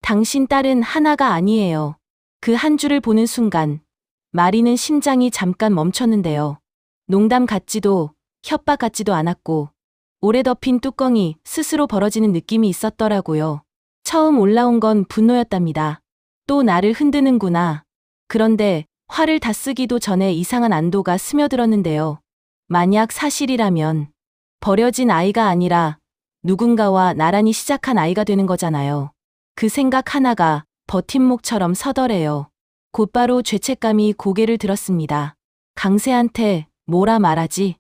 당신 딸은 하나가 아니에요. 그 한 줄을 보는 순간 마리는 심장이 잠깐 멈췄는데요. 농담 같지도 협박 같지도 않았고 오래 덮인 뚜껑이 스스로 벌어지는 느낌이 있었더라고요. 처음 올라온 건 분노였답니다. 또 나를 흔드는구나. 그런데 화를 다 쓰기도 전에 이상한 안도가 스며들었는데요. 만약 사실이라면 버려진 아이가 아니라 누군가와 나란히 시작한 아이가 되는 거잖아요. 그 생각 하나가 버팀목처럼 서더래요. 곧바로 죄책감이 고개를 들었습니다. 강세한테 뭐라 말하지?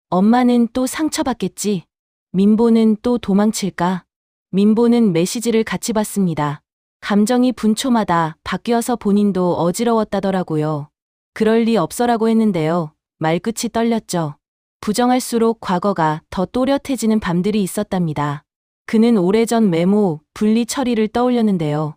엄마는 또 상처받겠지? 민보는 또 도망칠까? 민보는 메시지를 같이 봤습니다. 감정이 분초마다 바뀌어서 본인도 어지러웠다더라고요. 그럴 리 없어라고 했는데요. 말끝이 떨렸죠. 부정할수록 과거가 더 또렷해지는 밤들이 있었답니다. 그는 오래전 메모, 분리 처리를 떠올렸는데요.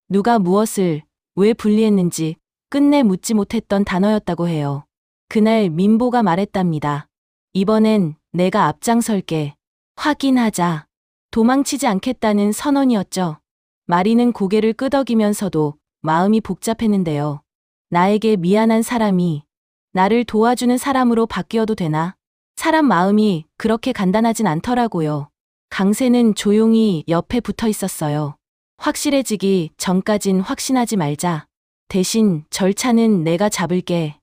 누가 무엇을, 왜 분리했는지 끝내 묻지 못했던 단어였다고 해요. 그날 민보가 말했답니다. 이번엔 내가 앞장설게. 확인하자. 도망치지 않겠다는 선언이었죠. 마리는 고개를 끄덕이면서도 마음이 복잡했는데요. 나에게 미안한 사람이 나를 도와주는 사람으로 바뀌어도 되나? 사람 마음이 그렇게 간단하진 않더라고요. 강세는 조용히 옆에 붙어 있었어요. 확실해지기 전까진 확신하지 말자. 대신 절차는 내가 잡을게.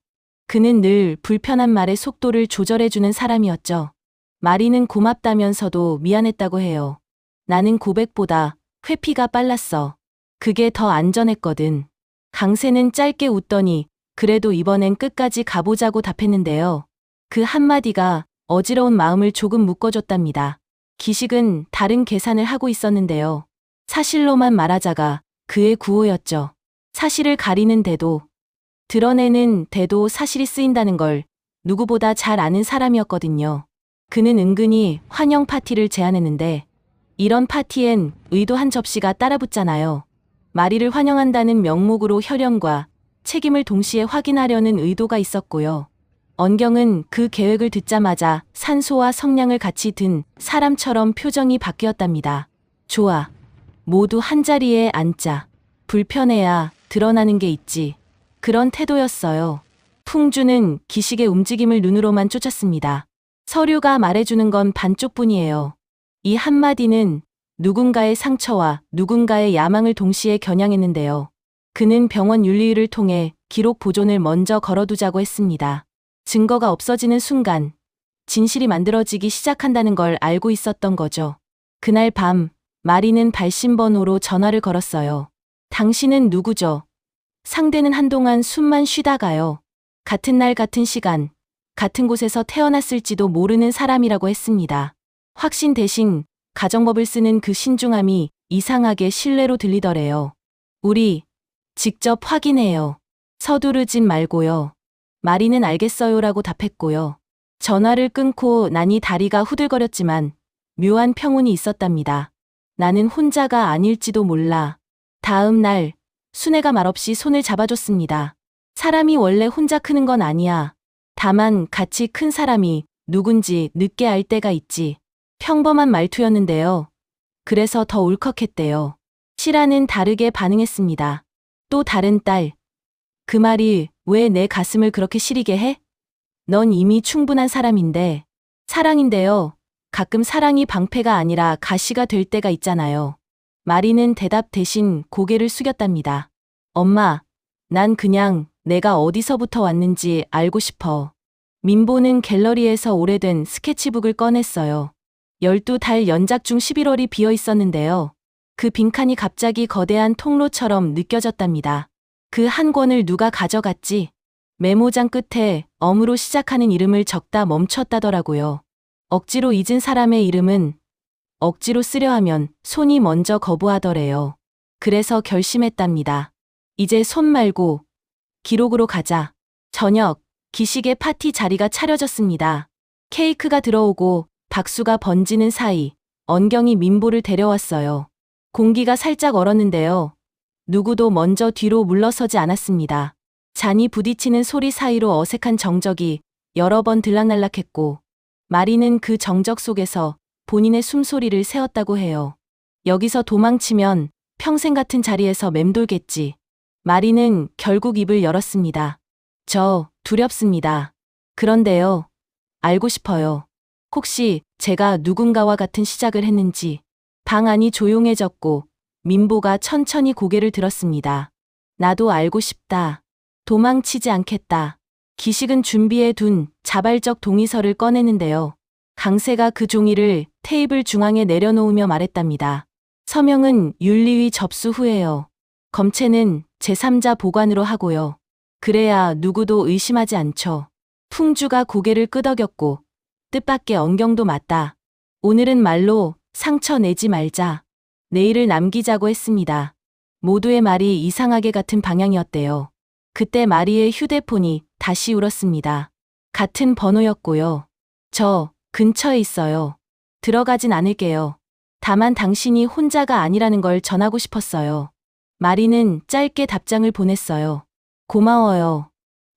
그는 늘 불편한 말의 속도를 조절해주는 사람이었죠. 마리는 고맙다면서도 미안했다고 해요. 나는 고백보다 회피가 빨랐어. 그게 더 안전했거든. 강세는 짧게 웃더니 그래도 이번엔 끝까지 가보자고 답했는데요. 그 한마디가 어지러운 마음을 조금 묶어줬답니다. 기식은 다른 계산을 하고 있었는데요. 사실로만 말하자가 그의 구호였죠. 사실을 가리는 대도, 드러내는 대도 사실이 쓰인다는 걸 누구보다 잘 아는 사람이었거든요. 그는 은근히 환영 파티를 제안했는데 이런 파티엔 의도 한 접시가 따라붙잖아요. 마리를 환영한다는 명목으로 혈연과 책임을 동시에 확인하려는 의도가 있었고요. 언경은 그 계획을 듣자마자 산소와 성냥을 같이 든 사람처럼 표정이 바뀌었답니다. 좋아. 모두 한자리에 앉자. 불편해야 드러나는 게 있지. 그런 태도였어요. 풍주는 기식의 움직임을 눈으로만 쫓았습니다. 서류가 말해주는 건 반쪽뿐이에요. 이 한마디는 누군가의 상처와 누군가의 야망을 동시에 겨냥했는데요. 그는 병원 윤리위를 통해 기록 보존을 먼저 걸어두자고 했습니다. 증거가 없어지는 순간 진실이 만들어지기 시작한다는 걸 알고 있었던 거죠. 그날 밤 마리는 발신번호로 전화를 걸었어요. 당신은 누구죠? 상대는 한동안 숨만 쉬다가요. 같은 날 같은 시간, 같은 곳에서 태어났을지도 모르는 사람이라고 했습니다. 확신 대신 가정법을 쓰는 그 신중함이 이상하게 신뢰로 들리더래요. 우리 직접 확인해요. 서두르진 말고요. 마리는 알겠어요라고 답했고요. 전화를 끊고 나니 다리가 후들거렸지만 묘한 평온이 있었답니다. 나는 혼자가 아닐지도 몰라. 다음 날 순애가 말없이 손을 잡아줬습니다. 사람이 원래 혼자 크는 건 아니야. 다만 같이 큰 사람이 누군지 늦게 알 때가 있지. 평범한 말투였는데요. 그래서 더 울컥했대요. 시라는 다르게 반응했습니다. 또 다른 딸. 그 말이 왜 내 가슴을 그렇게 시리게 해? 넌 이미 충분한 사람인데. 사랑인데요. 가끔 사랑이 방패가 아니라 가시가 될 때가 있잖아요. 마리는 대답 대신 고개를 숙였답니다. 엄마, 난 그냥 내가 어디서부터 왔는지 알고 싶어. 민보는 갤러리에서 오래된 스케치북을 꺼냈어요. 12달 연작 중 11월이 비어 있었는데요. 그 빈칸이 갑자기 거대한 통로처럼 느껴졌답니다. 그 한 권을 누가 가져갔지? 메모장 끝에 엄으로 시작하는 이름을 적다 멈췄다더라고요. 억지로 잊은 사람의 이름은 억지로 쓰려 하면 손이 먼저 거부하더래요. 그래서 결심했답니다. 이제 손 말고 기록으로 가자. 저녁, 기식의 파티 자리가 차려졌습니다. 케이크가 들어오고 박수가 번지는 사이 언경이 민보를 데려왔어요. 공기가 살짝 얼었는데요. 누구도 먼저 뒤로 물러서지 않았습니다. 잔이 부딪히는 소리 사이로 어색한 정적이 여러 번 들락날락했고 마리는 그 정적 속에서 본인의 숨소리를 세웠다고 해요. 여기서 도망치면 평생 같은 자리에서 맴돌겠지. 마리는 결국 입을 열었습니다. 저 두렵습니다. 그런데요. 알고 싶어요. 혹시 제가 누군가와 같은 시작을 했는지. 방 안이 조용해졌고 민보가 천천히 고개를 들었습니다. 나도 알고 싶다. 도망치지 않겠다. 기식은 준비해 둔 자발적 동의서를 꺼내는데요. 강세가 그 종이를 테이블 중앙에 내려놓으며 말했답니다. 서명은 윤리위 접수 후에요. 검체는 제3자 보관으로 하고요. 그래야 누구도 의심하지 않죠. 풍주가 고개를 끄덕였고 뜻밖의 언경도 맞다. 오늘은 말로 상처 내지 말자. 내일을 남기자고 했습니다. 모두의 말이 이상하게 같은 방향이었대요. 그때 마리의 휴대폰이 다시 울었습니다. 같은 번호였고요. 저 근처에 있어요. 들어가진 않을게요. 다만 당신이 혼자가 아니라는 걸 전하고 싶었어요. 마리는 짧게 답장을 보냈어요. 고마워요.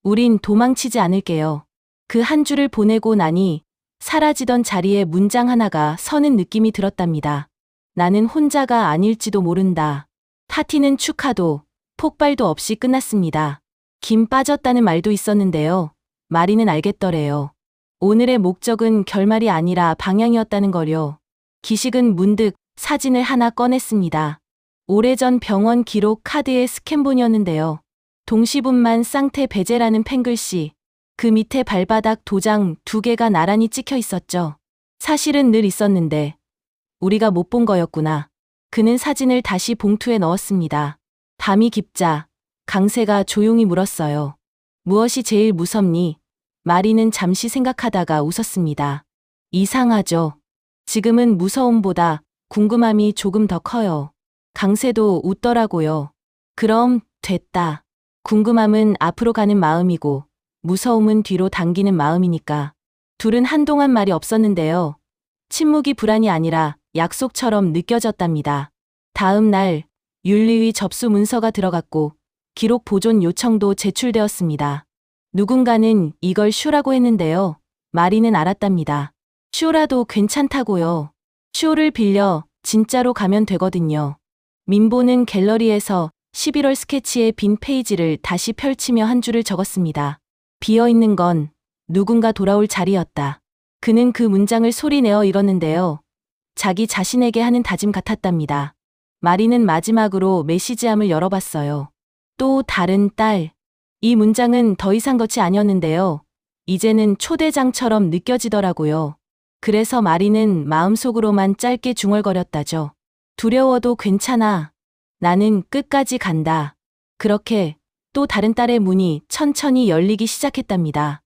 우린 도망치지 않을게요. 그 한 줄을 보내고 나니 사라지던 자리에 문장 하나가 서는 느낌이 들었답니다. 나는 혼자가 아닐지도 모른다. 파티는 축하도 폭발도 없이 끝났습니다. 김 빠졌다는 말도 있었는데요. 마리는 알겠더래요. 오늘의 목적은 결말이 아니라 방향이었다는 거요. 기식은 문득 사진을 하나 꺼냈습니다. 오래전 병원 기록 카드의 스캔본이었는데요. 동시분만 쌍태 배제라는 펜글씨, 그 밑에 발바닥 도장 2개가 나란히 찍혀 있었죠. 사실은 늘 있었는데 우리가 못 본 거였구나. 그는 사진을 다시 봉투에 넣었습니다. 밤이 깊자 강세가 조용히 물었어요. 무엇이 제일 무섭니? 마리는 잠시 생각하다가 웃었습니다. 이상하죠. 지금은 무서움보다 궁금함이 조금 더 커요. 강세도 웃더라고요. 그럼 됐다. 궁금함은 앞으로 가는 마음이고 무서움은 뒤로 당기는 마음이니까. 둘은 한동안 말이 없었는데요. 침묵이 불안이 아니라 약속처럼 느껴졌답니다. 다음 날 윤리위 접수 문서가 들어갔고 기록 보존 요청도 제출되었습니다. 누군가는 이걸 쇼라고 했는데요. 마리는 알았답니다. 쇼라도 괜찮다고요. 쇼를 빌려 진짜로 가면 되거든요. 민보는 갤러리에서 11월 스케치의 빈 페이지를 다시 펼치며 한 줄을 적었습니다. 비어있는 건 누군가 돌아올 자리였다. 그는 그 문장을 소리내어 읽었는데요. 자기 자신에게 하는 다짐 같았답니다. 마리는 마지막으로 메시지함을 열어봤어요. 또 다른 딸. 이 문장은 더 이상 것이 아니었는데요. 이제는 초대장처럼 느껴지더라고요. 그래서 마리는 마음속으로만 짧게 중얼거렸다죠. 두려워도 괜찮아. 나는 끝까지 간다. 그렇게 또 다른 딸의 문이 천천히 열리기 시작했답니다.